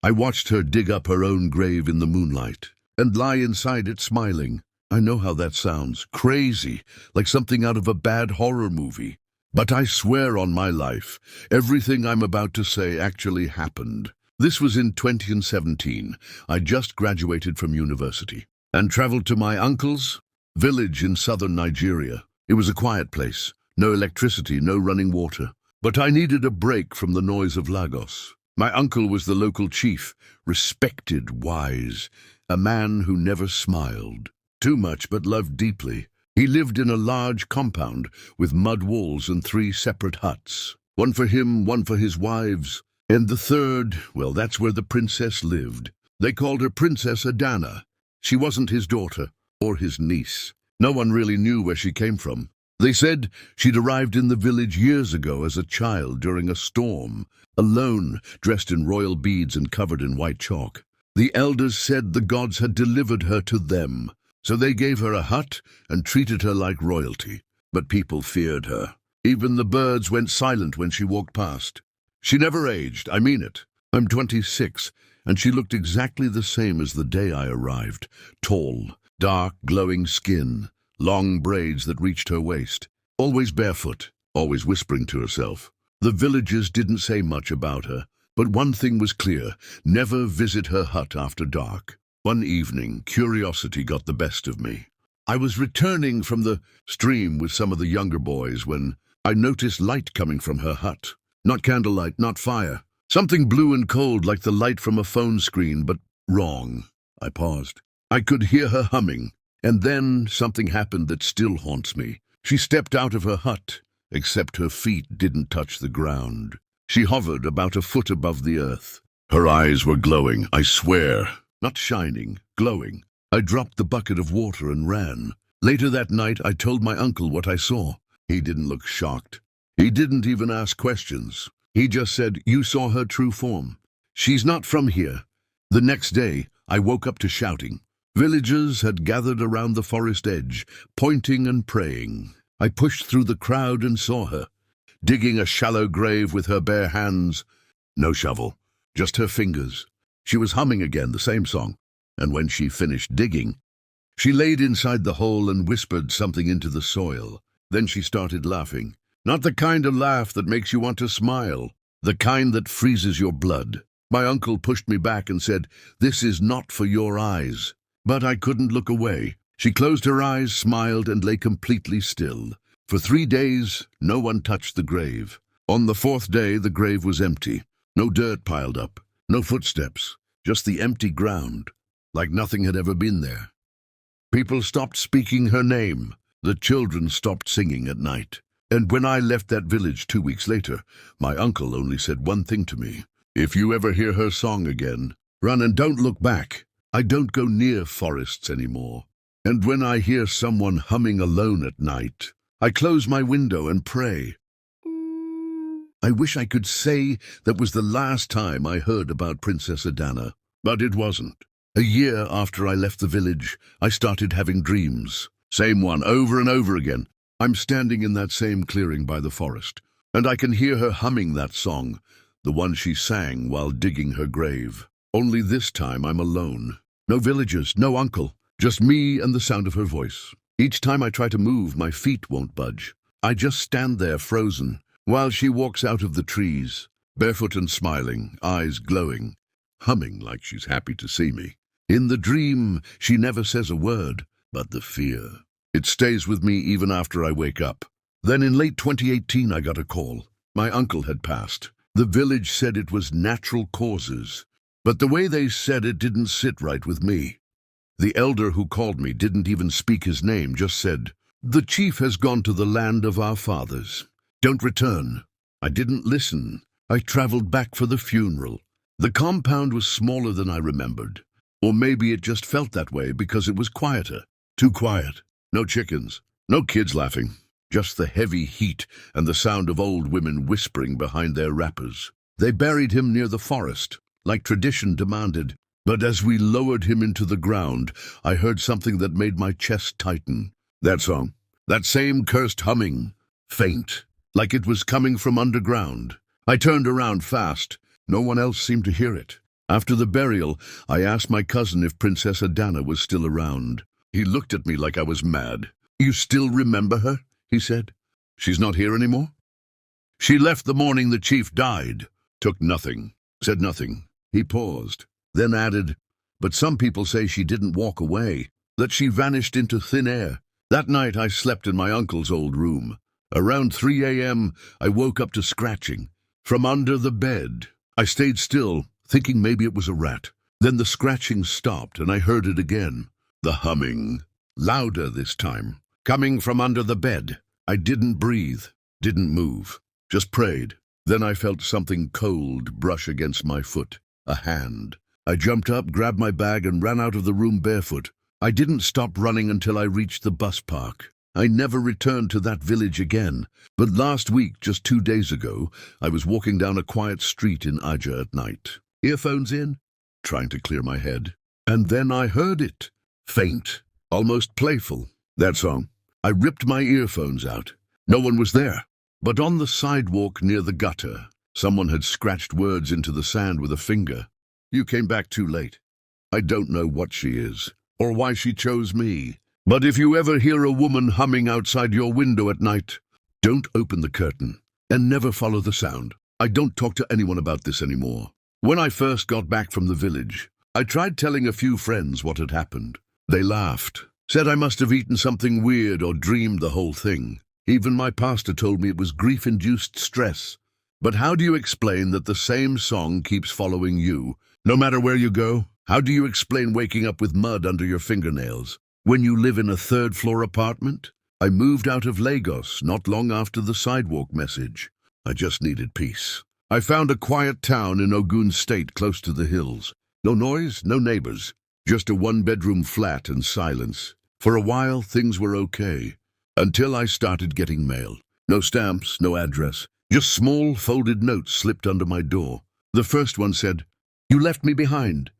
I watched her dig up her own grave in the moonlight and lie inside it smiling. I know how that sounds. Crazy, like something out of a bad horror movie. But I swear on my life, everything I'm about to say actually happened. This was in 2017. I just graduated from university and traveled to my uncle's village in southern Nigeria. It was a quiet place, no electricity, no running water. But I needed a break from the noise of Lagos. My uncle was the local chief, respected, wise, a man who never smiled too much but loved deeply. He lived in a large compound with mud walls and 3 separate huts. One for him, one for his wives, and the third, well, that's where the princess lived. They called her Princess Adanna. She wasn't his daughter or his niece. No one really knew where she came from. They said she'd arrived in the village years ago as a child during a storm, alone, dressed in royal beads and covered in white chalk. The elders said the gods had delivered her to them, so they gave her a hut and treated her like royalty. But people feared her. Even the birds went silent when she walked past. She never aged, I mean it. I'm 26, and she looked exactly the same as the day I arrived. Tall, dark, glowing skin, long braids that reached her waist. Always barefoot, always whispering to herself. The villagers didn't say much about her, but one thing was clear: never visit her hut after dark. One evening, curiosity got the best of me. I was returning from the stream with some of the younger boys when I noticed light coming from her hut. Not candlelight, not fire. Something blue and cold like the light from a phone screen, but wrong. I paused. I could hear her humming, and then something happened that still haunts me. She stepped out of her hut, except her feet didn't touch the ground. She hovered about a foot above the earth. Her eyes were glowing, I swear. Not shining, glowing. I dropped the bucket of water and ran. Later that night, I told my uncle what I saw. He didn't look shocked. He didn't even ask questions. He just said, "You saw her true form. She's not from here." The next day, I woke up to shouting. Villagers had gathered around the forest edge, pointing and praying. I pushed through the crowd and saw her, digging a shallow grave with her bare hands. No shovel, just her fingers. She was humming again, the same song, and when she finished digging, she laid inside the hole and whispered something into the soil. Then she started laughing. Not the kind of laugh that makes you want to smile, the kind that freezes your blood. My uncle pushed me back and said, "This is not for your eyes." But I couldn't look away. She closed her eyes, smiled, and lay completely still. For 3 days, no one touched the grave. On the 4th day, the grave was empty. No dirt piled up. No footsteps, just the empty ground, like nothing had ever been there. People stopped speaking her name. The children stopped singing at night. And when I left that village 2 weeks later, my uncle only said one thing to me: "If you ever hear her song again, run and don't look back." I don't go near forests anymore. And when I hear someone humming alone at night, I close my window and pray. I wish I could say that was the last time I heard about Princess Adanna, but it wasn't. A year after I left the village, I started having dreams. Same one, over and over again. I'm standing in that same clearing by the forest, and I can hear her humming that song, the one she sang while digging her grave. Only this time I'm alone. No villagers, no uncle, just me and the sound of her voice. Each time I try to move, my feet won't budge. I just stand there frozen, while she walks out of the trees, barefoot and smiling, eyes glowing, humming like she's happy to see me. In the dream, she never says a word, but the fear, it stays with me even after I wake up. Then in late 2018, I got a call. My uncle had passed. The village said it was natural causes, but the way they said it didn't sit right with me. The elder who called me didn't even speak his name, just said, "The chief has gone to the land of our fathers. Don't return." I didn't listen. I traveled back for the funeral. The compound was smaller than I remembered. Or maybe it just felt that way because it was quieter. Too quiet. No chickens. No kids laughing. Just the heavy heat and the sound of old women whispering behind their wrappers. They buried him near the forest, like tradition demanded. But as we lowered him into the ground, I heard something that made my chest tighten. That song. That same cursed humming. Faint. Like it was coming from underground. I turned around fast. No one else seemed to hear it. After the burial, I asked my cousin if Princess Adanna was still around. He looked at me like I was mad. "You still remember her?" he said. "She's not here anymore?" "She left the morning the chief died. Took nothing. Said nothing." He paused, then added, "But some people say she didn't walk away, that she vanished into thin air." That night I slept in my uncle's old room. Around 3 a.m., I woke up to scratching. From under the bed. I stayed still, thinking maybe it was a rat. Then the scratching stopped and I heard it again. The humming. Louder this time. Coming from under the bed. I didn't breathe, didn't move, just prayed. Then I felt something cold brush against my foot. A hand. I jumped up, grabbed my bag and ran out of the room barefoot. I didn't stop running until I reached the bus park. I never returned to that village again. But last week, just 2 days ago, I was walking down a quiet street in Aja at night. Earphones in, trying to clear my head. And then I heard it. Faint, almost playful. That song. I ripped my earphones out. No one was there. But on the sidewalk near the gutter, someone had scratched words into the sand with a finger. "You came back too late." I don't know what she is, or why she chose me. But if you ever hear a woman humming outside your window at night, don't open the curtain, and never follow the sound. I don't talk to anyone about this anymore. When I first got back from the village, I tried telling a few friends what had happened. They laughed, said I must have eaten something weird or dreamed the whole thing. Even my pastor told me it was grief-induced stress. But how do you explain that the same song keeps following you, no matter where you go? How do you explain waking up with mud under your fingernails when you live in a third-floor apartment? I moved out of Lagos not long after the sidewalk message. I just needed peace. I found a quiet town in Ogun State close to the hills. No noise, no neighbors, just a one-bedroom flat and silence. For a while, things were okay. Until I started getting mail. No stamps, no address. Just small folded notes slipped under my door. The first one said, "You left me behind."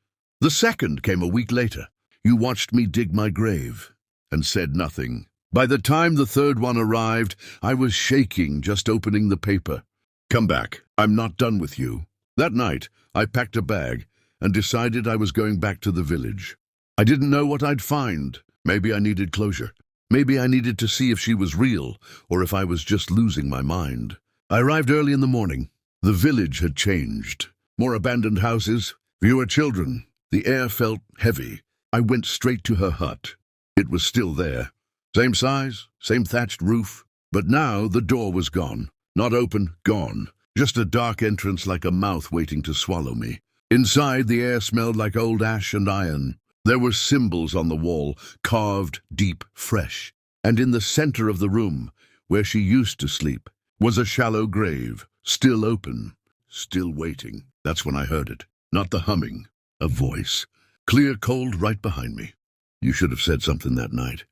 The second came a week later. "You watched me dig my grave," and said nothing. By the time the third one arrived, I was shaking just opening the paper. "Come back. I'm not done with you." That night, I packed a bag and decided I was going back to the village. I didn't know what I'd find. Maybe I needed closure. Maybe I needed to see if she was real, or if I was just losing my mind. I arrived early in the morning. The village had changed. More abandoned houses, fewer children. The air felt heavy. I went straight to her hut. It was still there. Same size, same thatched roof. But now the door was gone. Not open, gone. Just a dark entrance like a mouth waiting to swallow me. Inside, the air smelled like old ash and iron. There were symbols on the wall, carved deep, fresh. And in the center of the room, where she used to sleep, was a shallow grave, still open, still waiting. That's when I heard it. Not the humming. A voice. Clear, cold, right behind me. "You should have said something that night."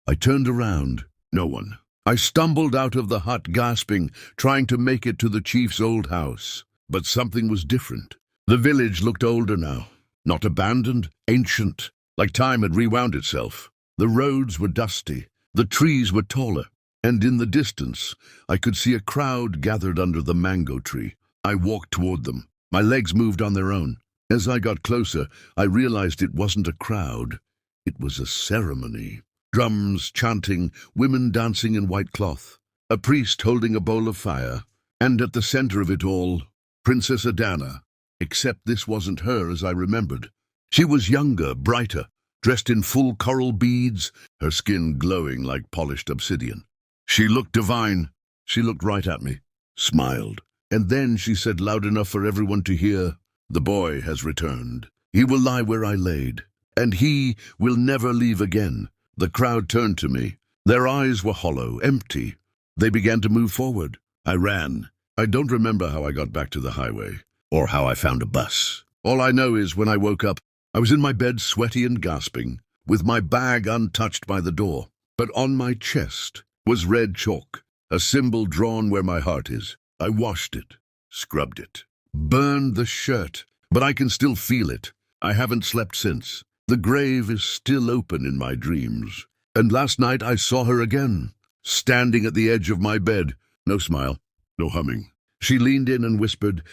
I turned around. No one. I stumbled out of the hut, gasping, trying to make it to the chief's old house. But something was different. The village looked older now. Not abandoned, ancient, like time had rewound itself. The roads were dusty, the trees were taller, and in the distance I could see a crowd gathered under the mango tree. I walked toward them. My legs moved on their own. As I got closer, I realized it wasn't a crowd. It was a ceremony. Drums, chanting, women dancing in white cloth, a priest holding a bowl of fire, and at the center of it all, Princess Adanna. Except this wasn't her as I remembered. She was younger, brighter, dressed in full coral beads, her skin glowing like polished obsidian. She looked divine. She looked right at me, smiled, and then she said loud enough for everyone to hear, "The boy has returned. He will lie where I laid, and he will never leave again." The crowd turned to me. Their eyes were hollow, empty. They began to move forward. I ran. I don't remember how I got back to the highway, or how I found a bus. All I know is when I woke up, I was in my bed, sweaty and gasping, with my bag untouched by the door. But on my chest was red chalk, a symbol drawn where my heart is. I washed it, scrubbed it, burned the shirt, but I can still feel it. I haven't slept since. The grave is still open in my dreams. And last night I saw her again, standing at the edge of my bed. No smile, no humming. She leaned in and whispered,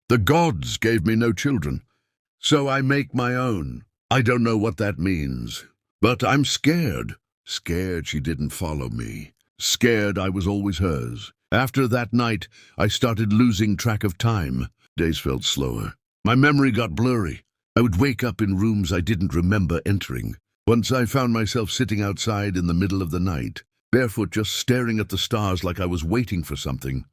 "The gods gave me no children. So I make my own. I don't know what that means. But I'm scared. Scared she didn't follow me. Scared I was always hers. After that night, I started losing track of time. Days felt slower. My memory got blurry. I would wake up in rooms I didn't remember entering. Once I found myself sitting outside in the middle of the night, barefoot, just staring at the stars like I was waiting for something.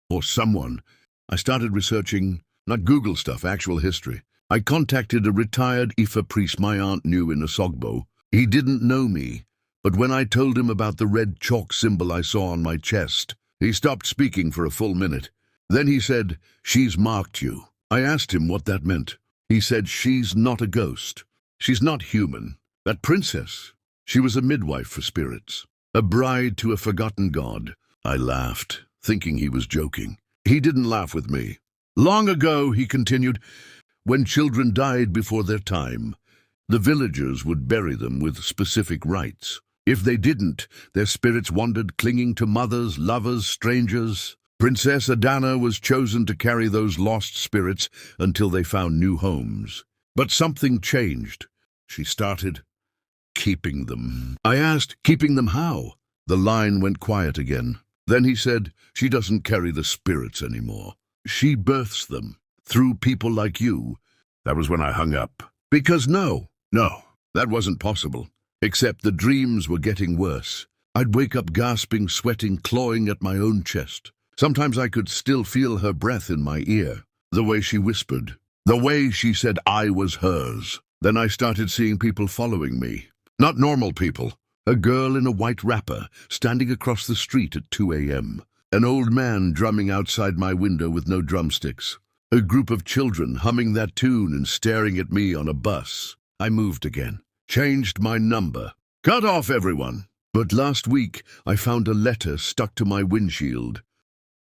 Or someone. I started researching, not Google stuff, actual history. I contacted a retired Ifa priest my aunt knew in Osogbo. He didn't know me, but when I told him about the red chalk symbol I saw on my chest, he stopped speaking for a full minute. Then he said, "She's marked you." I asked him what that meant. He said, "She's not a ghost. She's not human. That princess, she was a midwife for spirits, a bride to a forgotten god." I laughed, thinking he was joking. He didn't laugh with me. "Long ago," he continued, "when children died before their time, the villagers would bury them with specific rites. If they didn't, their spirits wandered, clinging to mothers, lovers, strangers. Princess Adanna was chosen to carry those lost spirits until they found new homes. But something changed. She started keeping them." I asked, "Keeping them how?" The line went quiet again. Then he said, "She doesn't carry the spirits anymore. She births them, through people like you." That was when I hung up. Because no, that wasn't possible. Except the dreams were getting worse. I'd wake up gasping, sweating, clawing at my own chest. Sometimes I could still feel her breath in my ear, the way she whispered, the way she said I was hers. Then I started seeing people following me. Not normal people. A girl in a white wrapper, standing across the street at 2 a.m. An old man drumming outside my window with no drumsticks. A group of children humming that tune and staring at me on a bus. I moved again. Changed my number. Cut off everyone. But last week, I found a letter stuck to my windshield.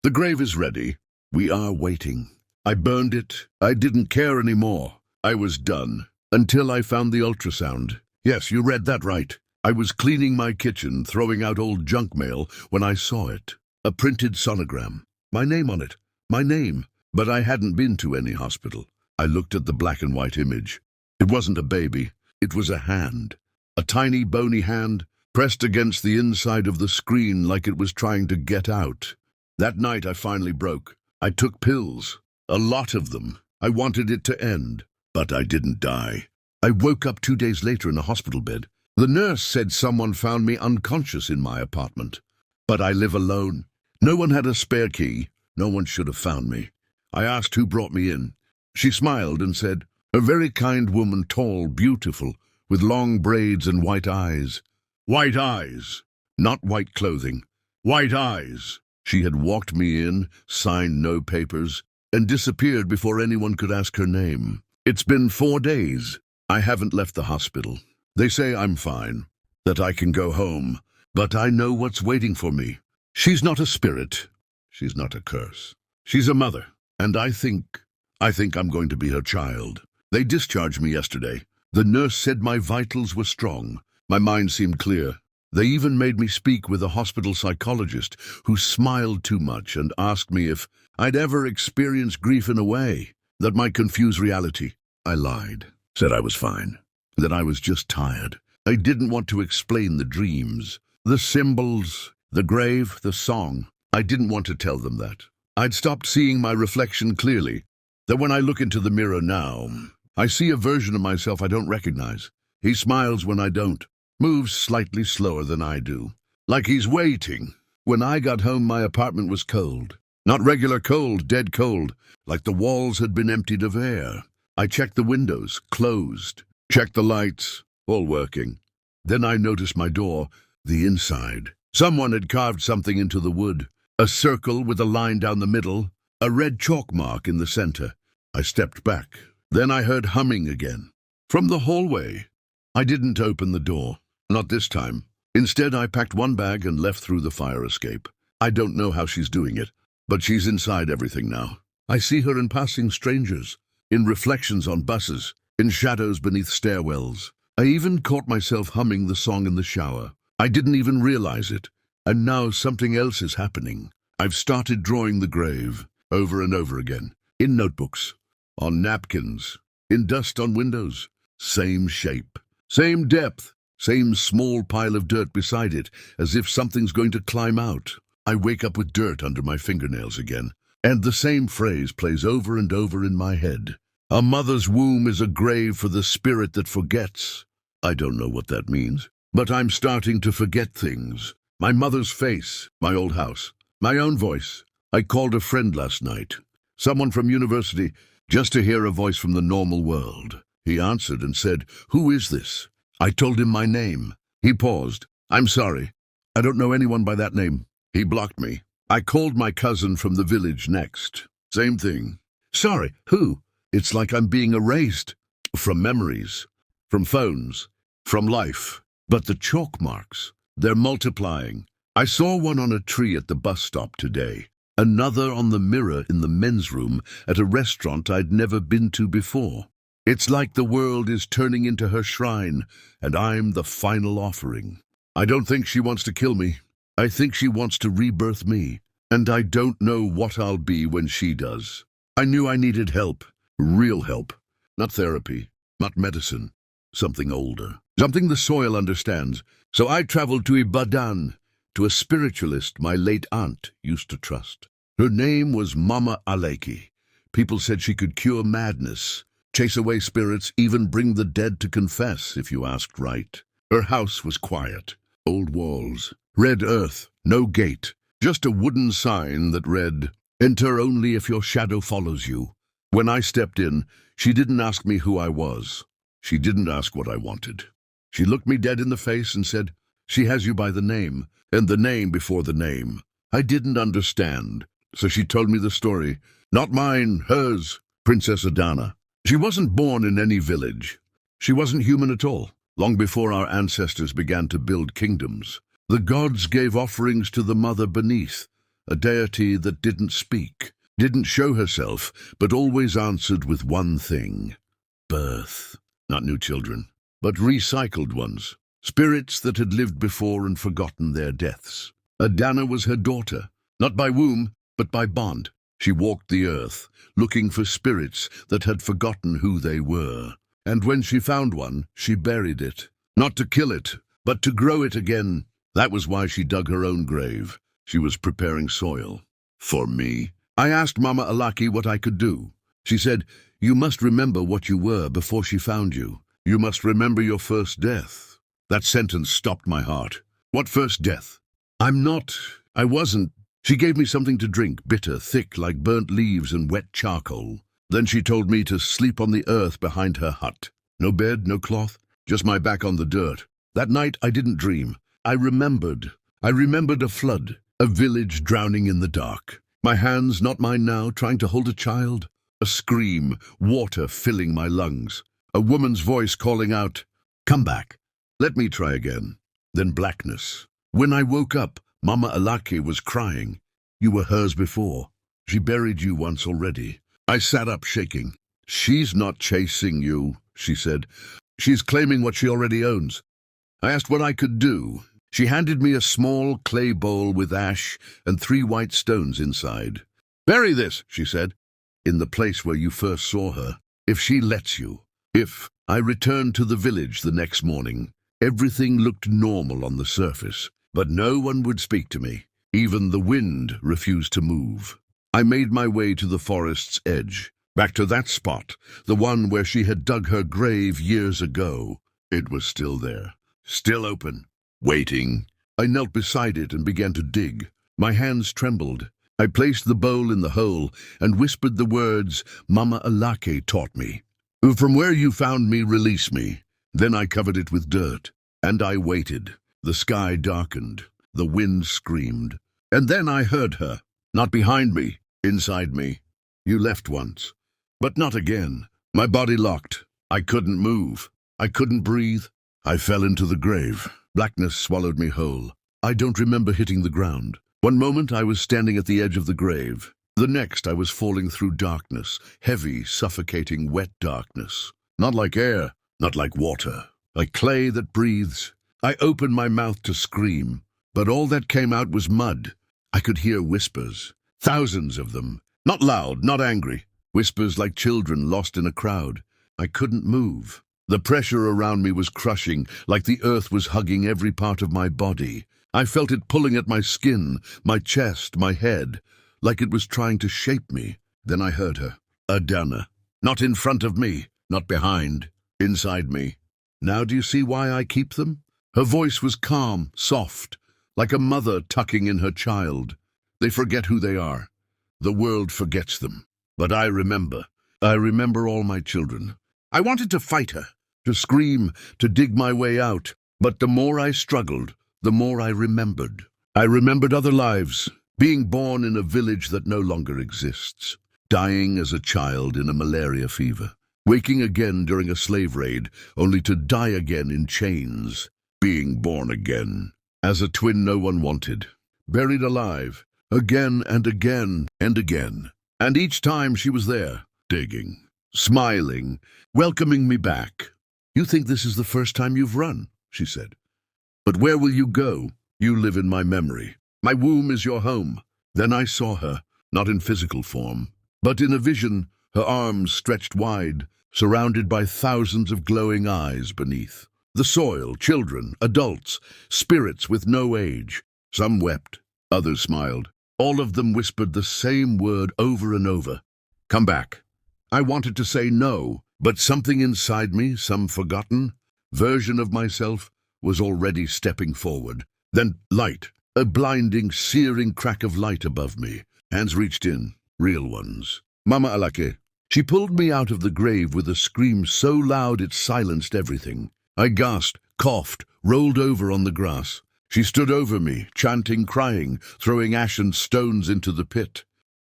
"The grave is ready. We are waiting." I burned it. I didn't care anymore. I was done. Until I found the ultrasound. Yes, you read that right. I was cleaning my kitchen, throwing out old junk mail, when I saw it. A printed sonogram. My name on it. My name. But I hadn't been to any hospital. I looked at the black and white image. It wasn't a baby. It was a hand. A tiny, bony hand, pressed against the inside of the screen like it was trying to get out. That night I finally broke. I took pills. A lot of them. I wanted it to end. But I didn't die. I woke up 2 days later in a hospital bed. The nurse said someone found me unconscious in my apartment. But I live alone. No one had a spare key. No one should have found me. I asked who brought me in. She smiled and said, "A very kind woman, tall, beautiful, with long braids and white eyes." White eyes. Not white clothing. White eyes. She had walked me in, signed no papers, and disappeared before anyone could ask her name. It's been 4 days. I haven't left the hospital. They say I'm fine, that I can go home, but I know what's waiting for me. She's not a spirit. She's not a curse. She's a mother, and I think I'm going to be her child. They discharged me yesterday. The nurse said my vitals were strong. My mind seemed clear. They even made me speak with a hospital psychologist who smiled too much and asked me if I'd ever experienced grief in a way that might confuse reality. I lied, said I was fine, that I was just tired. I didn't want to explain the dreams, the symbols, the grave, the song. I didn't want to tell them that. I'd stopped seeing my reflection clearly, that when I look into the mirror now, I see a version of myself I don't recognize. He smiles when I don't, moves slightly slower than I do, like he's waiting. When I got home, my apartment was cold. Not regular cold, dead cold, like the walls had been emptied of air. I checked the windows, closed. Checked the lights, all working. Then I noticed my door, the inside. Someone had carved something into the wood. A circle with a line down the middle, a red chalk mark in the center. I stepped back. Then I heard humming again. From the hallway. I didn't open the door. Not this time. Instead, I packed one bag and left through the fire escape. I don't know how she's doing it, but she's inside everything now. I see her in passing strangers, in reflections on buses, in shadows beneath stairwells. I even caught myself humming the song in the shower. I didn't even realize it. And now something else is happening. I've started drawing the grave, over and over again, in notebooks, on napkins, in dust on windows. Same shape, same depth, same small pile of dirt beside it, as if something's going to climb out. I wake up with dirt under my fingernails again, and the same phrase plays over and over in my head. A mother's womb is a grave for the spirit that forgets. I don't know what that means, but I'm starting to forget things. My mother's face, my old house, my own voice. I called a friend last night, someone from university, just to hear a voice from the normal world. He answered and said, "Who is this?" I told him my name. He paused. "I'm sorry. I don't know anyone by that name." He blocked me. I called my cousin from the village next. Same thing. "Sorry, who?" It's like I'm being erased. From memories, from phones, from life. But the chalk marks, they're multiplying. I saw one on a tree at the bus stop today. Another on the mirror in the men's room at a restaurant I'd never been to before. It's like the world is turning into her shrine, and I'm the final offering. I don't think she wants to kill me. I think she wants to rebirth me, and I don't know what I'll be when she does. I knew I needed help, real help, not therapy, not medicine, something older, something the soil understands. So I traveled to Ibadan, to a spiritualist my late aunt used to trust. Her name was Mama Aleki. People said she could cure madness, chase away spirits, even bring the dead to confess if you asked right. Her house was quiet, old walls, red earth, no gate, just a wooden sign that read, "Enter only if your shadow follows you." When I stepped in, she didn't ask me who I was. She didn't ask what I wanted. She looked me dead in the face and said, "She has you by the name, and the name before the name." I didn't understand, so she told me the story. Not mine, hers, Princess Adanna. She wasn't born in any village. She wasn't human at all. Long before our ancestors began to build kingdoms, the gods gave offerings to the mother beneath, a deity that didn't speak, didn't show herself, but always answered with one thing: birth. Not new children, but recycled ones, spirits that had lived before and forgotten their deaths. Adanna was her daughter, not by womb, but by bond. She walked the earth, looking for spirits that had forgotten who they were. And when she found one, she buried it. Not to kill it, but to grow it again. That was why she dug her own grave. She was preparing soil. For me. I asked Mama Alaki what I could do. She said, "You must remember what you were before she found you. You must remember your first death." That sentence stopped my heart. What first death? I wasn't. She gave me something to drink, bitter, thick, like burnt leaves and wet charcoal. Then she told me to sleep on the earth behind her hut. No bed, no cloth, just my back on the dirt. That night I didn't dream. I remembered. I remembered a flood, a village drowning in the dark. My hands, not mine now, trying to hold a child. A scream, water filling my lungs. A woman's voice calling out, "Come back. Let me try again." Then blackness. When I woke up, Mama Alaki was crying. "You were hers before. She buried you once already." I sat up shaking. "She's not chasing you," she said. "She's claiming what she already owns." I asked what I could do. She handed me a small clay bowl with ash and 3 white stones inside. "Bury this," she said, "in the place where you first saw her, if she lets you." I returned to the village the next morning. Everything looked normal on the surface, but no one would speak to me. Even the wind refused to move. I made my way to the forest's edge, back to that spot, the one where she had dug her grave years ago. It was still there, still open, waiting. I knelt beside it and began to dig. My hands trembled. I placed the bowl in the hole and whispered the words Mama Alake taught me. "From where you found me, release me." Then I covered it with dirt, and I waited. The sky darkened. The wind screamed. And then I heard her, not behind me, inside me. "You left once, but not again." My body locked. I couldn't move. I couldn't breathe. I fell into the grave. Blackness swallowed me whole. I don't remember hitting the ground. One moment I was standing at the edge of the grave. The next I was falling through darkness, heavy, suffocating, wet darkness. Not like air, not like water, like clay that breathes. I opened my mouth to scream, but all that came out was mud. I could hear whispers, thousands of them, not loud, not angry, whispers like children lost in a crowd. I couldn't move. The pressure around me was crushing, like the earth was hugging every part of my body. I felt it pulling at my skin, my chest, my head, like it was trying to shape me. Then I heard her. Adanna. Not in front of me, not behind, inside me. Now do you see why I keep them? Her voice was calm, soft, like a mother tucking in her child. They forget who they are. The world forgets them. But I remember. I remember all my children. I wanted to fight her, to scream, to dig my way out. But the more I struggled, the more I remembered. I remembered other lives, being born in a village that no longer exists, dying as a child in a malaria fever, waking again during a slave raid, only to die again in chains, being born again, as a twin no one wanted, buried alive, again and again and again. And each time she was there, digging, smiling, welcoming me back. You think this is the first time you've run, she said. But where will you go? You live in my memory. My womb is your home. Then I saw her, not in physical form, but in a vision, her arms stretched wide, surrounded by thousands of glowing eyes beneath. The soil, children, adults, spirits with no age. Some wept, others smiled. All of them whispered the same word over and over. Come back. I wanted to say no, but something inside me, some forgotten version of myself, was already stepping forward. Then light, a blinding, searing crack of light above me. Hands reached in, real ones. Mama Alake. She pulled me out of the grave with a scream so loud it silenced everything. I gasped, coughed, rolled over on the grass. She stood over me, chanting, crying, throwing ash and stones into the pit.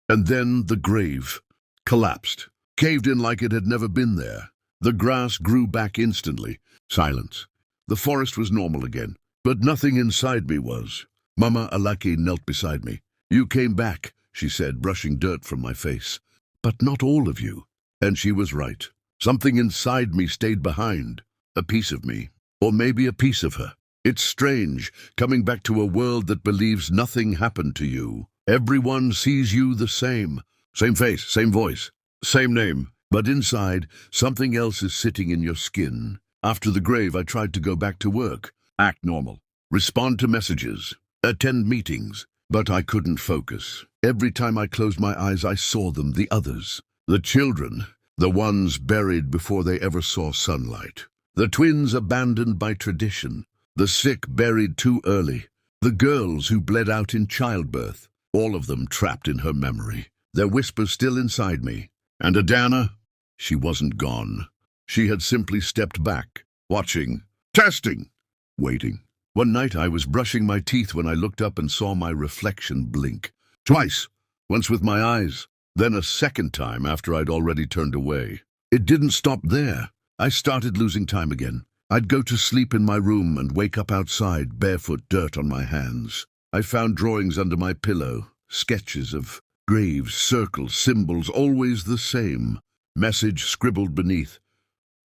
And then the grave collapsed, caved in like it had never been there. The grass grew back instantly. Silence. The forest was normal again, but nothing inside me was. Mama Alaki knelt beside me. You came back, she said, brushing dirt from my face. But not all of you. And she was right. Something inside me stayed behind. A piece of me, or maybe a piece of her. It's strange, coming back to a world that believes nothing happened to you. Everyone sees you the same. Same face, same voice, same name. But inside, something else is sitting in your skin. After the grave, I tried to go back to work, act normal, respond to messages, attend meetings. But I couldn't focus. Every time I closed my eyes, I saw them, the others. The children, the ones buried before they ever saw sunlight. The twins abandoned by tradition. The sick buried too early. The girls who bled out in childbirth. All of them trapped in her memory. Their whispers still inside me. And Adanna? She wasn't gone. She had simply stepped back, watching, testing, waiting. One night I was brushing my teeth when I looked up and saw my reflection blink. Twice, once with my eyes, then a second time after I'd already turned away. It didn't stop there. I started losing time again. I'd go to sleep in my room and wake up outside, barefoot, dirt on my hands. I found drawings under my pillow, sketches of graves, circles, symbols, always the same. Message scribbled beneath.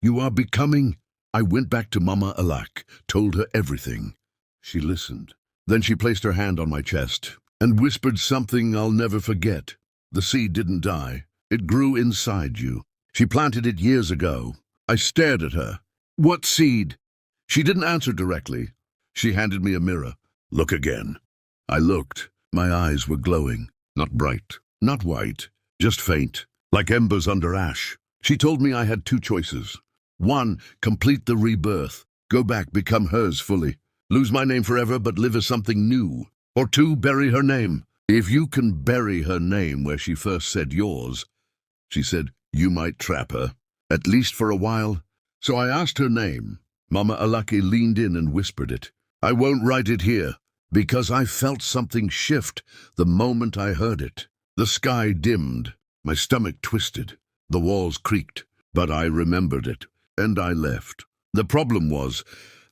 You are becoming. I went back to Mama Alak, told her everything. She listened. Then she placed her hand on my chest and whispered something I'll never forget. The seed didn't die. It grew inside you. She planted it years ago. I stared at her. What seed? She didn't answer directly. She handed me a mirror. Look again. I looked. My eyes were glowing. Not bright, not white, just faint, like embers under ash. She told me I had two choices. One, complete the rebirth. Go back, become hers fully. Lose my name forever, but live as something new. Or two, bury her name. If you can bury her name where she first said yours, she said, you might trap her, at least for a while. So I asked her name. Mama Alaki leaned in and whispered it. I won't write it here, because I felt something shift the moment I heard it. The sky dimmed. My stomach twisted. The walls creaked. But I remembered it, and I left. The problem was,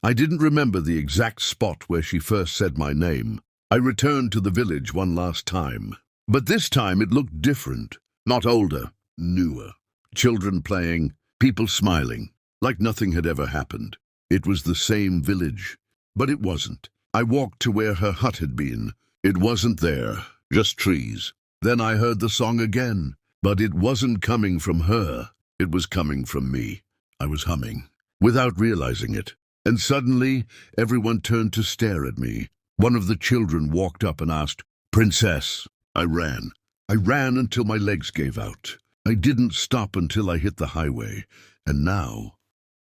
I didn't remember the exact spot where she first said my name. I returned to the village one last time. But this time it looked different. Not older, newer. Children playing, people smiling, like nothing had ever happened. It was the same village, but it wasn't. I walked to where her hut had been. It wasn't there, just trees. Then I heard the song again, but it wasn't coming from her. It was coming from me. I was humming, without realizing it. And suddenly, everyone turned to stare at me. One of the children walked up and asked, "Princess." I ran. I ran until my legs gave out. I didn't stop until I hit the highway. And now,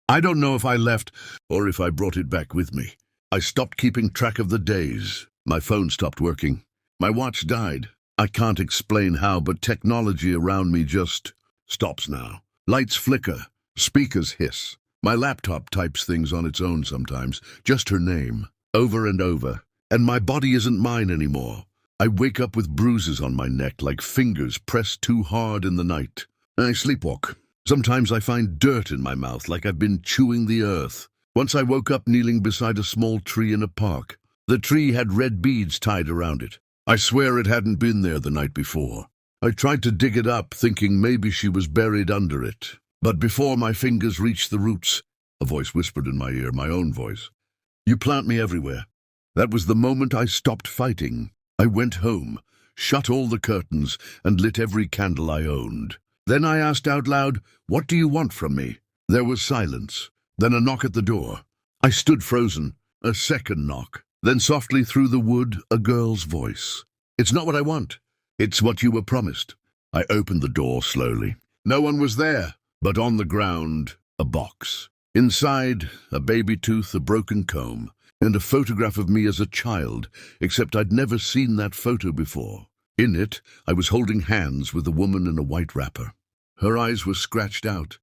I don't know if I left or if I brought it back with me. I stopped keeping track of the days. My phone stopped working. My watch died. I can't explain how, but technology around me just stops now. Lights flicker. Speakers hiss. My laptop types things on its own sometimes, just her name, over and over. And my body isn't mine anymore. I wake up with bruises on my neck like fingers pressed too hard in the night. I sleepwalk. Sometimes I find dirt in my mouth like I've been chewing the earth. Once I woke up kneeling beside a small tree in a park. The tree had red beads tied around it. I swear it hadn't been there the night before. I tried to dig it up, thinking maybe she was buried under it. But before my fingers reached the roots, a voice whispered in my ear, my own voice. "You plant me everywhere." That was the moment I stopped fighting. I went home, shut all the curtains, and lit every candle I owned. Then I asked out loud, "What do you want from me?" There was silence. Then a knock at the door. I stood frozen. A second knock. Then softly through the wood, a girl's voice. "It's not what I want. It's what you were promised." I opened the door slowly. No one was there, but on the ground, a box. Inside, a baby tooth, a broken comb, and a photograph of me as a child, except I'd never seen that photo before. In it, I was holding hands with a woman in a white wrapper. Her eyes were scratched out.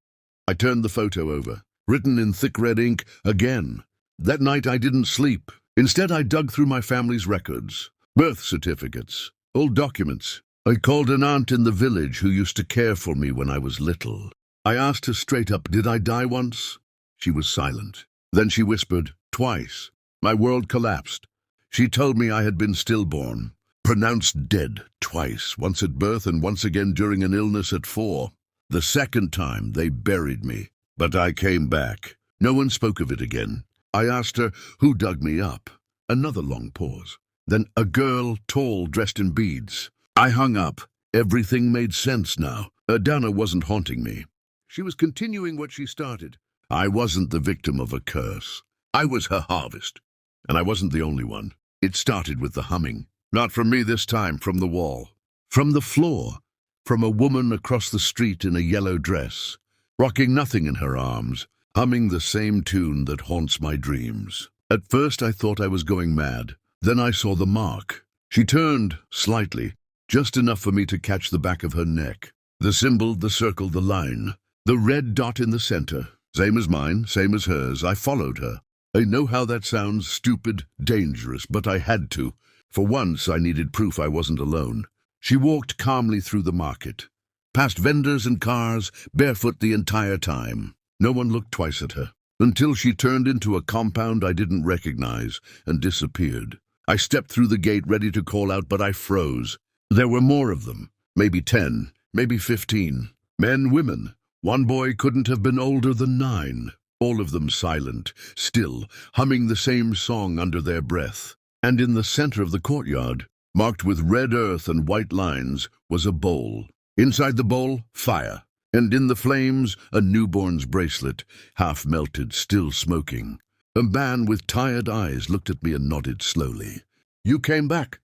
I turned the photo over. Written in thick red ink, again. That night I didn't sleep. Instead, I dug through my family's records. Birth certificates, old documents. I called an aunt in the village who used to care for me when I was little. I asked her straight up, "Did I die once?" She was silent. Then she whispered, "Twice." My world collapsed. She told me I had been stillborn, pronounced dead twice, once at birth and once again during an illness at 4. The second time, they buried me. But I came back. No one spoke of it again. I asked her, "Who dug me up?" Another long pause. Then a girl, tall, dressed in beads. I hung up. Everything made sense now. Adanna wasn't haunting me. She was continuing what she started. I wasn't the victim of a curse. I was her harvest. And I wasn't the only one. It started with the humming. Not from me this time, from the wall. From the floor. From a woman across the street in a yellow dress, rocking nothing in her arms, humming the same tune that haunts my dreams. At first I thought I was going mad. Then I saw the mark. She turned, slightly, just enough for me to catch the back of her neck. The symbol, the circle, the line. The red dot in the center. Same as mine, same as hers. I followed her. I know how that sounds, stupid, dangerous, but I had to. For once I needed proof I wasn't alone. She walked calmly through the market, past vendors and cars, barefoot the entire time. No one looked twice at her, until she turned into a compound I didn't recognize and disappeared. I stepped through the gate ready to call out, but I froze. There were more of them, maybe 10, maybe 15. Men, women. One boy couldn't have been older than 9. All of them silent, still, humming the same song under their breath. And in the center of the courtyard, marked with red earth and white lines, was a bowl. Inside the bowl, fire. And in the flames, a newborn's bracelet, half melted, still smoking. A man with tired eyes looked at me and nodded slowly. "You came back."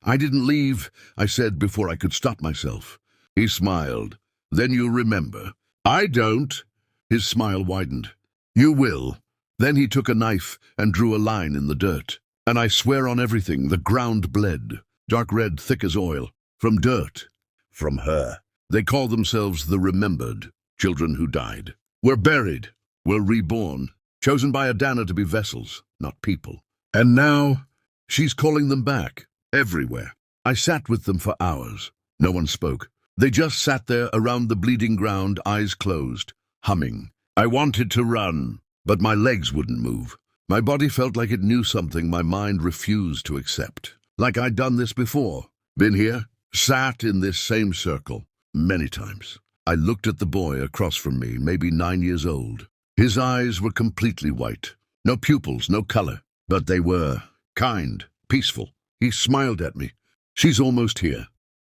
"I didn't leave," I said before I could stop myself. He smiled. "Then you'll remember." "I don't." His smile widened. "You will." Then he took a knife and drew a line in the dirt. And I swear on everything, the ground bled. Dark red, thick as oil. From dirt. From her. They call themselves the remembered. Children who died. Were buried. Were reborn. Chosen by Adanna to be vessels, not people. And now, she's calling them back. Everywhere. I sat with them for hours. No one spoke. They just sat there around the bleeding ground, eyes closed, humming. I wanted to run, but my legs wouldn't move. My body felt like it knew something my mind refused to accept. Like I'd done this before. Been here, sat in this same circle, many times. I looked at the boy across from me, maybe 9 years old. His eyes were completely white. No pupils, no color. But they were kind, peaceful. He smiled at me. "She's almost here."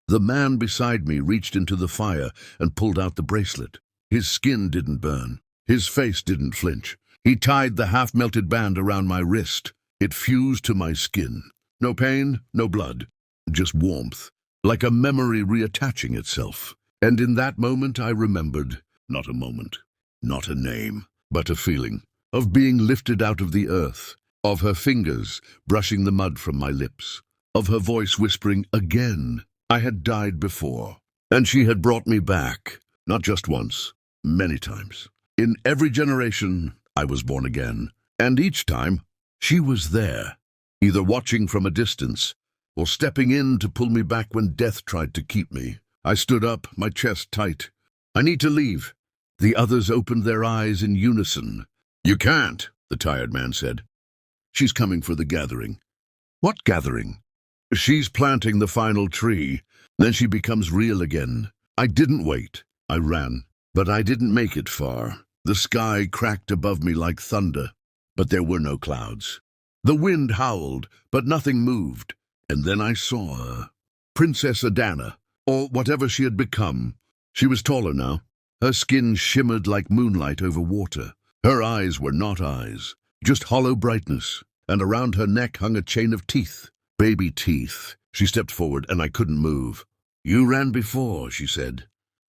The man beside me reached into the fire and pulled out the bracelet. His skin didn't burn. His face didn't flinch. He tied the half-melted band around my wrist. It fused to my skin. No pain, no blood, just warmth, like a memory reattaching itself. And in that moment I remembered, not a moment, not a name, but a feeling of being lifted out of the earth, of her fingers brushing the mud from my lips, of her voice whispering again. I had died before, and she had brought me back, not just once, many times. In every generation, I was born again, and each time, she was there, either watching from a distance or stepping in to pull me back when death tried to keep me. I stood up, my chest tight. I need to leave. The others opened their eyes in unison. You can't, the tired man said. She's coming for the gathering. What gathering? She's planting the final tree. Then she becomes real again. I didn't wait. I ran, but I didn't make it far. The sky cracked above me like thunder, but there were no clouds. The wind howled, but nothing moved. And then I saw her. Princess Adanna, or whatever she had become. She was taller now. Her skin shimmered like moonlight over water. Her eyes were not eyes, just hollow brightness, and around her neck hung a chain of teeth. Baby teeth. She stepped forward, and I couldn't move. You ran before, she said.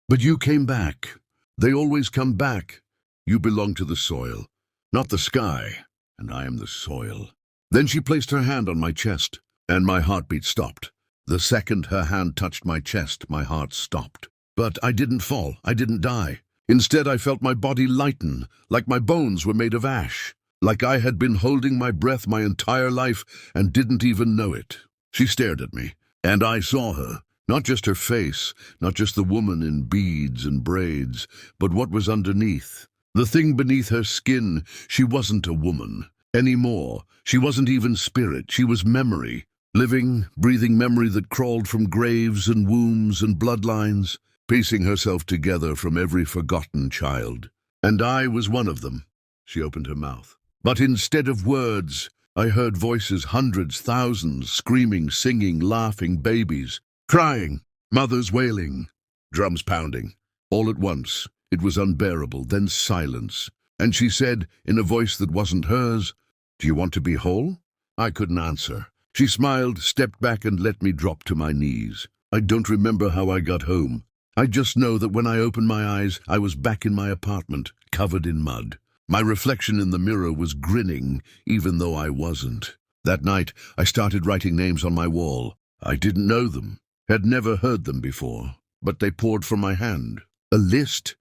But you came back. They always come back. You belong to the soil, not the sky, and I am the soil. Then she placed her hand on my chest, and my heartbeat stopped. The second her hand touched my chest, my heart stopped. But I didn't fall. I didn't die. Instead, I felt my body lighten, like my bones were made of ash, like I had been holding my breath my entire life and didn't even know it. She stared at me, and I saw her. Not just her face, not just the woman in beads and braids, but what was underneath. The thing beneath her skin. She wasn't a woman anymore. She wasn't even spirit. She was memory. Living, breathing memory that crawled from graves and wombs and bloodlines, piecing herself together from every forgotten child. And I was one of them. She opened her mouth. But instead of words, I heard voices, hundreds, thousands, screaming, singing, laughing, babies, crying, mothers wailing, drums pounding. All at once, it was unbearable, then silence. And she said, in a voice that wasn't hers, "Do you want to be whole?" I couldn't answer. She smiled, stepped back, and let me drop to my knees. I don't remember how I got home. I just know that when I opened my eyes, I was back in my apartment, covered in mud. My reflection in the mirror was grinning, even though I wasn't. That night, I started writing names on my wall. I didn't know them, had never heard them before, but they poured from my hand. A list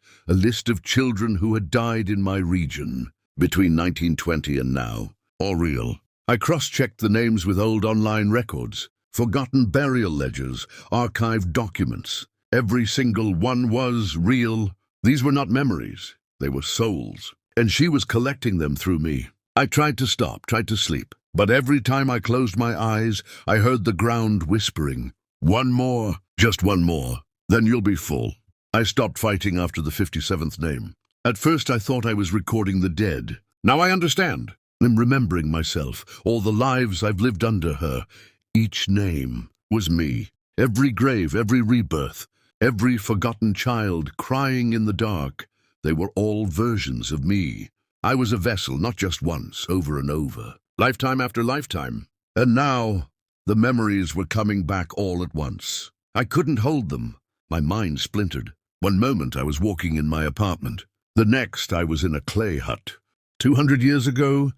of children who had died in my region, between 1920 and now, all real. I cross-checked the names with old online records, forgotten burial ledgers, archived documents. Every single one was real. These were not memories, they were souls. And she was collecting them through me. I tried to stop, tried to sleep, but every time I closed my eyes, I heard the ground whispering, "One more, just one more, then you'll be full." I stopped fighting after the 57th name. At first I thought I was recording the dead. Now I understand. I'm remembering myself, all the lives I've lived under her. Each name was me. Every grave, every rebirth, every forgotten child crying in the dark. They were all versions of me. I was a vessel, not just once, over and over, lifetime after lifetime. And now, the memories were coming back all at once. I couldn't hold them. My mind splintered. One moment I was walking in my apartment. The next I was in a clay hut. 200 years ago,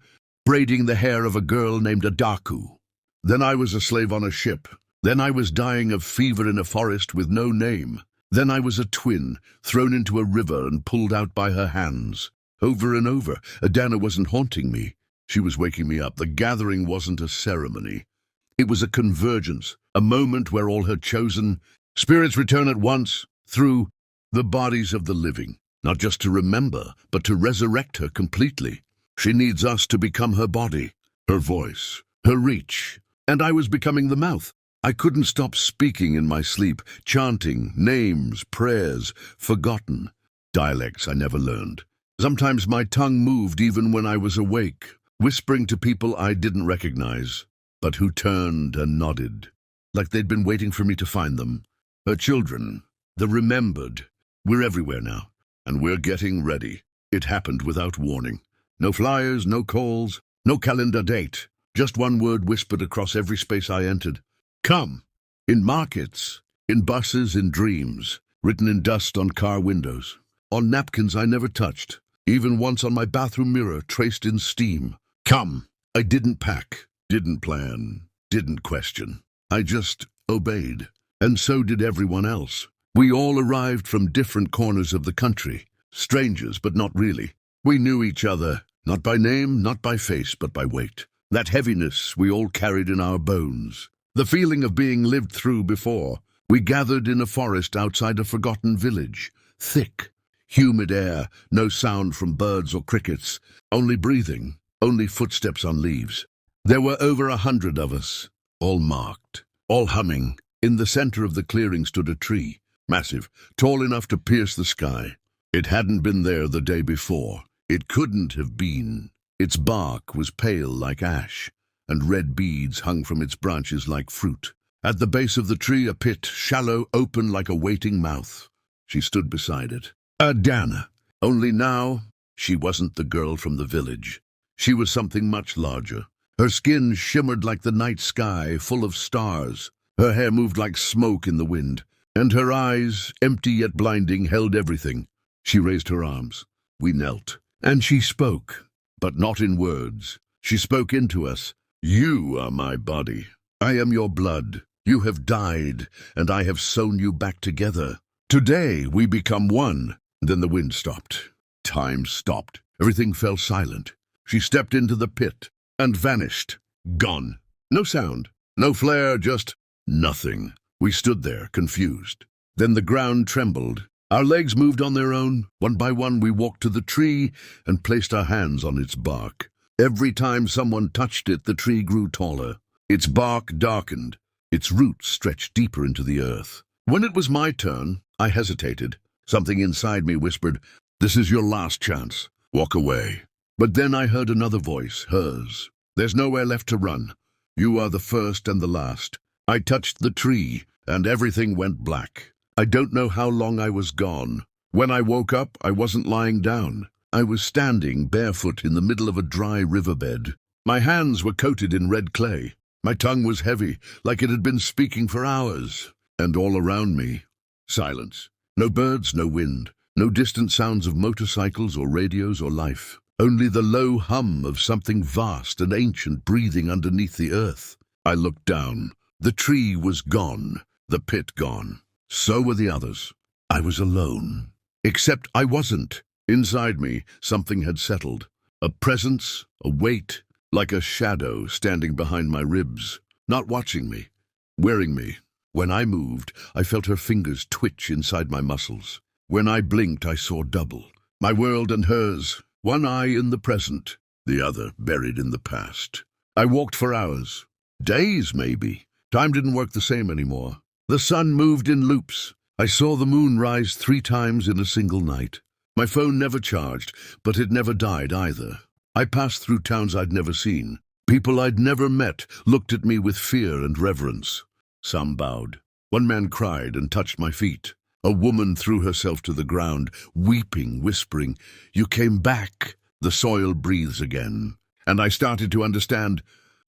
braiding the hair of a girl named Adaku. Then I was a slave on a ship. Then I was dying of fever in a forest with no name. Then I was a twin, thrown into a river and pulled out by her hands. Over and over, Adanna wasn't haunting me. She was waking me up. The gathering wasn't a ceremony. It was a convergence, a moment where all her chosen spirits return at once, through the bodies of the living. Not just to remember, but to resurrect her completely. She needs us to become her body, her voice, her reach. And I was becoming the mouth. I couldn't stop speaking in my sleep, chanting names, prayers, forgotten dialects I never learned. Sometimes my tongue moved even when I was awake, whispering to people I didn't recognize, but who turned and nodded, like they'd been waiting for me to find them. Her children, the remembered. We're everywhere now. and we're getting ready. It happened without warning. No flyers, no calls, no calendar date. Just one word whispered across every space I entered. Come. In markets, in buses, in dreams, written in dust on car windows, on napkins I never touched, even once on my bathroom mirror traced in steam. Come. I didn't pack, didn't plan, didn't question. I just obeyed. And so did everyone else. We all arrived from different corners of the country. Strangers, but not really. We knew each other, not by name, not by face, but by weight. That heaviness we all carried in our bones. The feeling of being lived through before. We gathered in a forest outside a forgotten village. Thick, humid air, no sound from birds or crickets. Only breathing, only footsteps on leaves. There were over 100 of us, all marked, all humming. In the center of the clearing stood a tree, massive, tall enough to pierce the sky. It hadn't been there the day before. It couldn't have been. Its bark was pale like ash, and red beads hung from its branches like fruit. At the base of the tree, a pit, shallow, open like a waiting mouth. She stood beside it. Adanna. Only now, she wasn't the girl from the village. She was something much larger. Her skin shimmered like the night sky, full of stars. Her hair moved like smoke in the wind, and her eyes, empty yet blinding, held everything. She raised her arms. We knelt, and she spoke, but not in words. She spoke into us. You are my body. I am your blood. You have died, and I have sewn you back together. Today we become one. Then the wind stopped. Time stopped. Everything fell silent. She stepped into the pit and vanished. Gone. No sound, no flare, just nothing. We stood there, confused. Then the ground trembled. Our legs moved on their own. One by one we walked to the tree and placed our hands on its bark. Every time someone touched it, the tree grew taller. Its bark darkened. Its roots stretched deeper into the earth. When it was my turn, I hesitated. Something inside me whispered, "This is your last chance. Walk away." But then I heard another voice, hers. "There's nowhere left to run. You are the first and the last." I touched the tree, and everything went black. I don't know how long I was gone. When I woke up, I wasn't lying down. I was standing barefoot in the middle of a dry riverbed. My hands were coated in red clay. My tongue was heavy, like it had been speaking for hours. And all around me, silence. No birds, no wind, no distant sounds of motorcycles or radios or life. Only the low hum of something vast and ancient breathing underneath the earth. I looked down. The tree was gone, the pit gone. So were the others. I was alone. Except I wasn't. Inside me, something had settled. A presence, a weight, like a shadow standing behind my ribs, not watching me, wearing me. When I moved, I felt her fingers twitch inside my muscles. When I blinked, I saw double. My world and hers, one eye in the present, the other buried in the past. I walked for hours, days maybe. Time didn't work the same anymore. The sun moved in loops. I saw the moon rise 3 times in a single night. My phone never charged, but it never died either. I passed through towns I'd never seen. People I'd never met looked at me with fear and reverence. Some bowed. One man cried and touched my feet. A woman threw herself to the ground, weeping, whispering, "You came back." The soil breathes again. And I started to understand.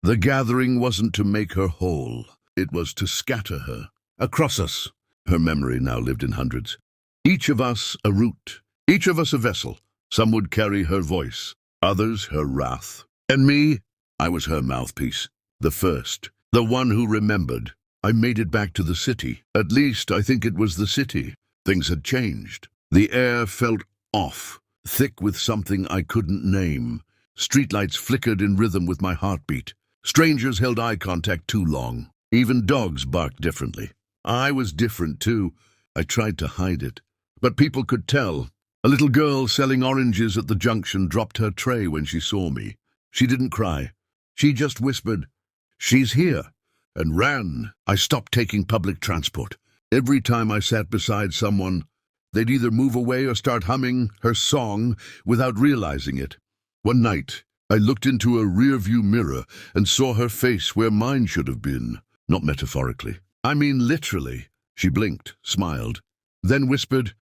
The gathering wasn't to make her whole. It was to scatter her. Across us. Her memory now lived in hundreds. Each of us a root. Each of us a vessel. Some would carry her voice. Others her wrath. And me, I was her mouthpiece. The first. The one who remembered. I made it back to the city. At least I think it was the city. Things had changed. The air felt off, thick with something I couldn't name. Streetlights flickered in rhythm with my heartbeat. Strangers held eye contact too long. Even dogs barked differently. I was different too. I tried to hide it. But people could tell. A little girl selling oranges at the junction dropped her tray when she saw me. She didn't cry. She just whispered, "She's here," and ran. I stopped taking public transport. Every time I sat beside someone, they'd either move away or start humming her song without realizing it. One night, I looked into a rearview mirror and saw her face where mine should have been. Not metaphorically. I mean literally. She blinked, smiled, then whispered,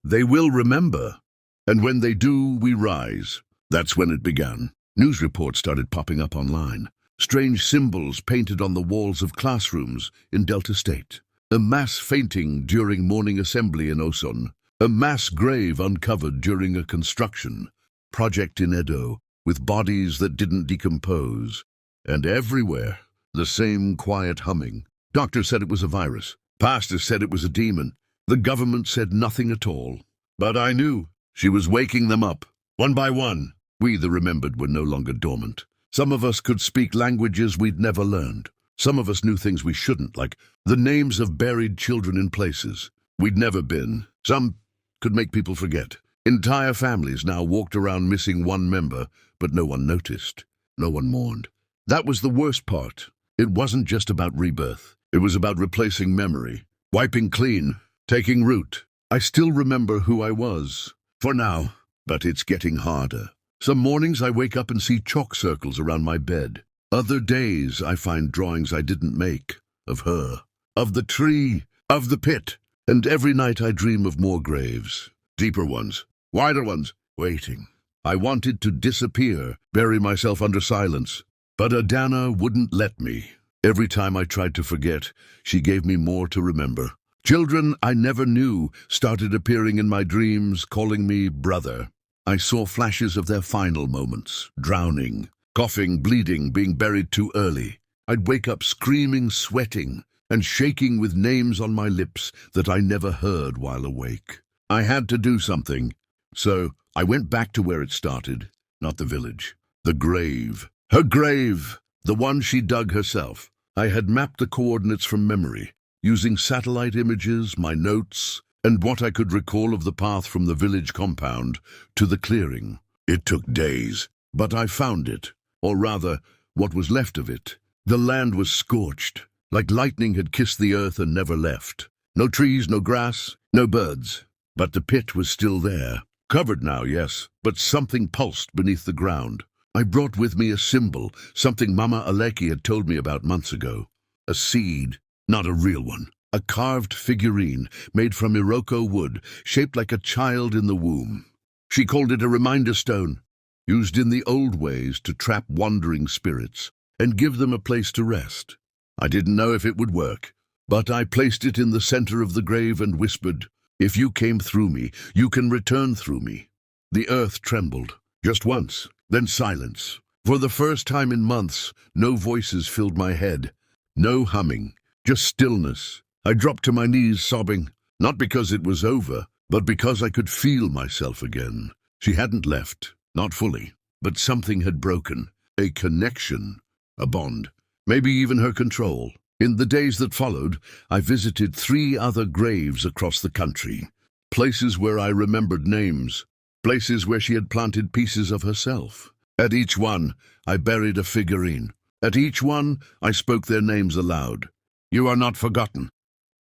They will remember. And when they do, we rise. That's when it began. News reports started popping up online. Strange symbols painted on the walls of classrooms in Delta State. A mass fainting during morning assembly in Osun. A mass grave uncovered during a construction project in Edo, with bodies that didn't decompose. And everywhere, the same quiet humming. Doctors said it was a virus. Pastors said it was a demon. The government said nothing at all. But I knew she was waking them up, one by one. We, the remembered, were no longer dormant. Some of us could speak languages we'd never learned. Some of us knew things we shouldn't, like the names of buried children in places we'd never been. Some could make people forget. Entire families now walked around missing one member, but no one noticed. No one mourned. That was the worst part. It wasn't just about rebirth. It was about replacing memory, wiping clean, taking root. I still remember who I was, for now, but it's getting harder. Some mornings I wake up and see chalk circles around my bed. Other days I find drawings I didn't make, of her, of the tree, of the pit. And every night I dream of more graves, deeper ones, wider ones, waiting. I wanted to disappear, bury myself under silence, but Adanna wouldn't let me. Every time I tried to forget, she gave me more to remember. Children I never knew started appearing in my dreams, calling me brother. I saw flashes of their final moments, drowning, coughing, bleeding, being buried too early. I'd wake up screaming, sweating, and shaking with names on my lips that I never heard while awake. I had to do something, so I went back to where it started, not the village. The grave. Her grave, the one she dug herself. I had mapped the coordinates from memory, using satellite images, my notes, and what I could recall of the path from the village compound to the clearing. It took days, but I found it, or rather, what was left of it. The land was scorched, like lightning had kissed the earth and never left. No trees, no grass, no birds. But the pit was still there. Covered now, yes, but something pulsed beneath the ground. I brought with me a symbol, something Mama Aleki had told me about months ago. A seed, not a real one. A carved figurine made from Iroko wood, shaped like a child in the womb. She called it a reminder stone, used in the old ways to trap wandering spirits and give them a place to rest. I didn't know if it would work, but I placed it in the center of the grave and whispered, "If you came through me, you can return through me." The earth trembled, just once, then silence. For the first time in months, no voices filled my head, no humming, just stillness. I dropped to my knees sobbing, not because it was over, but because I could feel myself again. She hadn't left, not fully, but something had broken, a connection, a bond. Maybe even her control. In the days that followed, I visited 3 other graves across the country. Places where I remembered names. Places where she had planted pieces of herself. At each one, I buried a figurine. At each one, I spoke their names aloud. "You are not forgotten.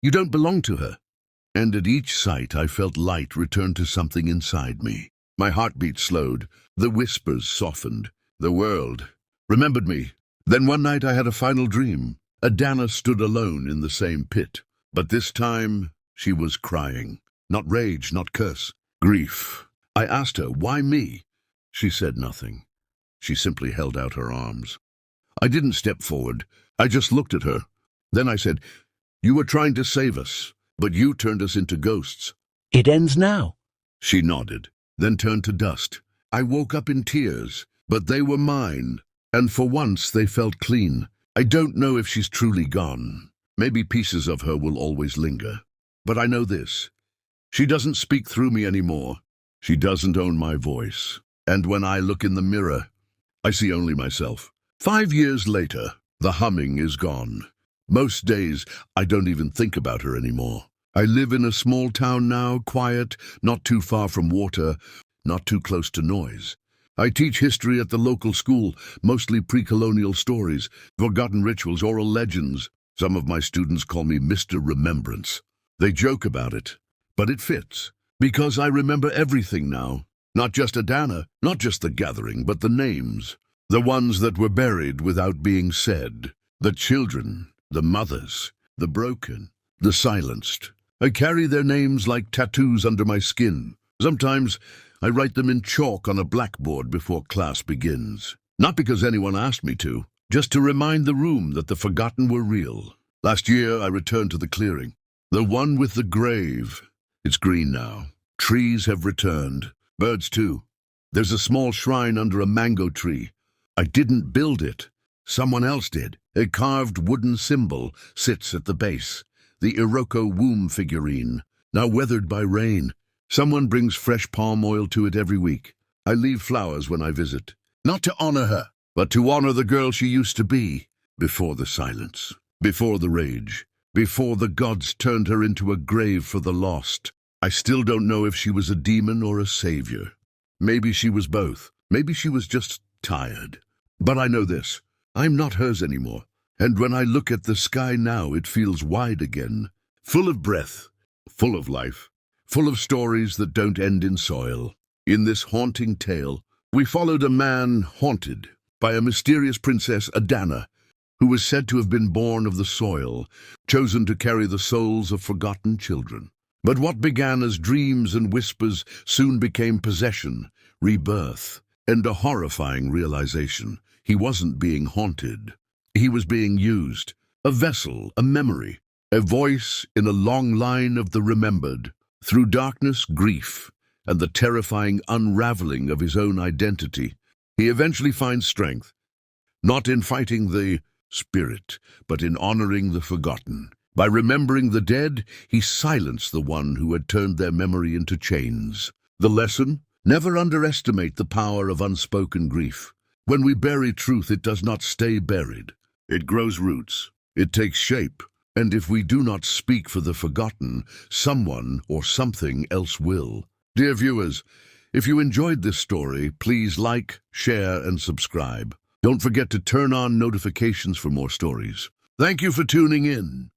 You don't belong to her." And at each site, I felt light return to something inside me. My heartbeat slowed. The whispers softened. The world remembered me. Then one night I had a final dream. Adanna stood alone in the same pit. But this time, she was crying. Not rage, not curse. Grief. I asked her, "Why me?" She said nothing. She simply held out her arms. I didn't step forward. I just looked at her. Then I said, "You were trying to save us, but you turned us into ghosts." "It ends now." She nodded, then turned to dust. I woke up in tears, but they were mine. And for once they felt clean. I don't know if she's truly gone. Maybe pieces of her will always linger. But I know this. She doesn't speak through me anymore. She doesn't own my voice. And when I look in the mirror, I see only myself. 5 years later, the humming is gone. Most days, I don't even think about her anymore. I live in a small town now, quiet, not too far from water, not too close to noise. I teach history at the local school, mostly pre-colonial stories, forgotten rituals, oral legends. Some of my students call me Mr. Remembrance. They joke about it, but it fits, because I remember everything now. Not just Adanna, not just the gathering, but the names. The ones that were buried without being said. The children, the mothers, the broken, the silenced. I carry their names like tattoos under my skin. Sometimes I write them in chalk on a blackboard before class begins. Not because anyone asked me to, just to remind the room that the forgotten were real. Last year I returned to the clearing. The one with the grave. It's green now. Trees have returned. Birds too. There's a small shrine under a mango tree. I didn't build it. Someone else did. A carved wooden symbol sits at the base. The Iroko womb figurine, now weathered by rain. Someone brings fresh palm oil to it every week. I leave flowers when I visit. Not to honor her, but to honor the girl she used to be. Before the silence. Before the rage. Before the gods turned her into a grave for the lost. I still don't know if she was a demon or a savior. Maybe she was both. Maybe she was just tired. But I know this. I'm not hers anymore. And when I look at the sky now, it feels wide again. Full of breath. Full of life. Full of stories that don't end in soil. In this haunting tale, we followed a man haunted by a mysterious Princess Adanna, who was said to have been born of the soil, chosen to carry the souls of forgotten children. But what began as dreams and whispers soon became possession, rebirth, and a horrifying realization. He wasn't being haunted. He was being used. A vessel, a memory, a voice in a long line of the remembered. Through darkness, grief, and the terrifying unraveling of his own identity, he eventually finds strength, not in fighting the spirit, but in honoring the forgotten. By remembering the dead, he silenced the one who had turned their memory into chains. The lesson? Never underestimate the power of unspoken grief. When we bury truth, it does not stay buried. It grows roots. It takes shape. And if we do not speak for the forgotten, someone or something else will. Dear viewers, if you enjoyed this story, please like, share, and subscribe. Don't forget to turn on notifications for more stories. Thank you for tuning in.